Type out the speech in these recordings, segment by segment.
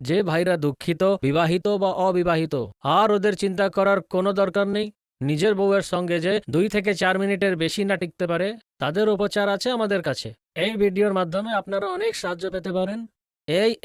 যে ভাইরা দুঃখিত, বিবাহিত বা অবিবাহিত, আর ওদের চিন্তা করার কোনো দরকার নেই। নিজের বউয়ের সঙ্গে যে 2 থেকে 4 মিনিটের বেশি না টিকতে পারে, তাদের উপচার আছে আমাদের কাছে। এই ভিডিওর মাধ্যমে আপনারা অনেক সাহায্য পেতে পারেন।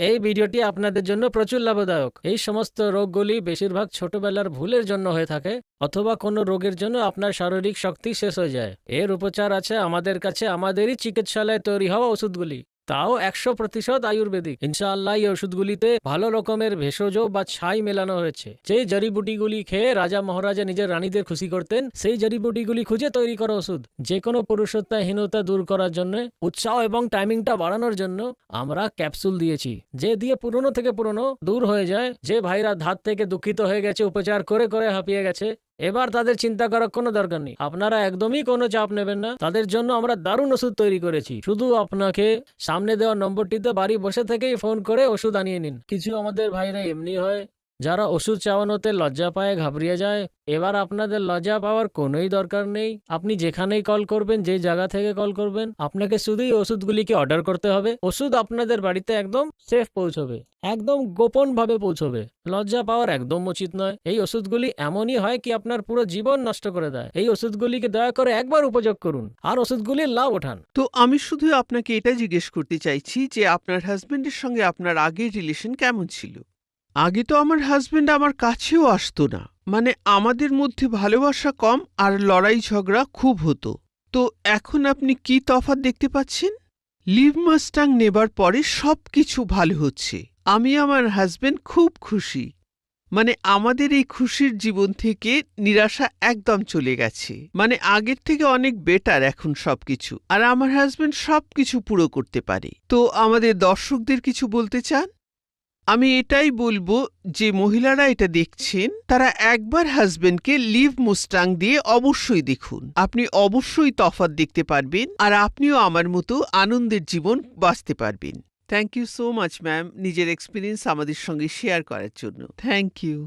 এই ভিডিওটি আপনাদের জন্য প্রচুর লাভদায়ক। এই সমস্ত রোগগুলি বেশিরভাগ ছোটবেলার ভুলের জন্য হয়ে থাকে, অথবা কোনো রোগের জন্য আপনার শারীরিক শক্তি শেষ হয়ে যায়। এর উপচার আছে আমাদের কাছে, আমাদেরই চিকিৎসালয়ে তৈরি হওয়া ওষুধগুলি, তাও 100% আয়ুর্বেদিক। ইনশাআল্লাহ এই ওষুধগুলিতে ভালো রকমের ভেষজ বা ছাই মেলানো হয়েছে। যেই জড়িবুটিগুলি খেয়ে রাজা মহারাজা নিজের রানীদের খুশি করতেন, সেই জড়িবুটিগুলি খুঁজে তৈরি করা ওষুধ। যে কোনো পুরুষত্বহীনতা দূর করার জন্য, উৎসাহ এবং টাইমিংটা বাড়ানোর জন্য আমরা ক্যাপসুল দিয়েছি, যে দিয়ে পুরনো থেকে পুরনো দূর হয়ে যায়। যে ভাইরা ধাত থেকে দুঃখিত হয়ে গেছে, উপচার করে করে হাঁপিয়ে গেছে, এবার তাদের চিন্তা করার কোনো দরকার নেই। আপনারা একদমই কোনো চাপ নেবেন না। তাদের জন্য আমরা দারুণ ওষুধ তৈরি করেছি। শুধু আপনাকে সামনে দেওয়া নম্বরটিতে বাড়ি বসে থেকেই ফোন করে ওষুধ আনিয়ে নিন। কিছু আমাদের ভাইরা এমনি হয় যারা ওষুধ চাওয়ানোতে লজ্জা পায়, ঘাবড়িয়ে যায়। এবার আপনাদের লজ্জা পাওয়ার কোনোই দরকার নেই। আপনি যেখানেই কল করবেন, যে জায়গা থেকে কল করবেন, আপনাকে শুধুই ওষুধগুলিকে অর্ডার করতে হবে। ওষুধ আপনাদের বাড়িতে একদম সেফ পৌঁছবে, একদম গোপন ভাবে পৌঁছবে। লজ্জা পাওয়ার একদম উচিত নয়। এই ওষুধগুলি এমনই হয় কি আপনার পুরো জীবন নষ্ট করে দেয়। এই ওষুধগুলিকে দয়া করে একবার উপযোগ করুন আর ওষুধগুলির লাভ ওঠান। তো আমি শুধু আপনাকে এটা জিজ্ঞেস করতে চাইছি যে আপনার হাজবেন্ডের সঙ্গে আপনার আগের রিলেশন কেমন ছিল? আগে তো আমার হাজবেন্ড আমার কাছেও আসতো না, মানে আমাদের মধ্যে ভালোবাসা কম আর লড়াই ঝগড়া খুব হতো। তো এখন আপনি কি তফাৎ দেখতে পাচ্ছেন? লিভ মাস্টাং নেবার পরে সবকিছু ভালো হচ্ছে। আমি আমার হাজবেন্ড খুব খুশি। মানে আমাদের এই খুশির জীবন থেকে নিরাশা একদম চলে গেছে। মানে আগের থেকে অনেক বেটার এখন সবকিছু, আর আমার হাজবেন্ড সবকিছু পুরো করতে পারে। তো আমাদের দর্শকদের কিছু বলতে চান? আমি এটাই বলবো যে মহিলারা এটা দেখছেন, তারা একবার হাজবেন্ডকে লিভ মুস্টাং দিয়ে অবশ্যই দেখুন। আপনি অবশ্যই তফাৎ দেখতে পারবেন, আর আপনিও আমার মতো আনন্দের জীবন বাঁচতে পারবেন। Thank you so much ma'am, নিজের এক্সপিরিয়েন্স আমাদের সঙ্গে শেয়ার করার জন্য। Thank you.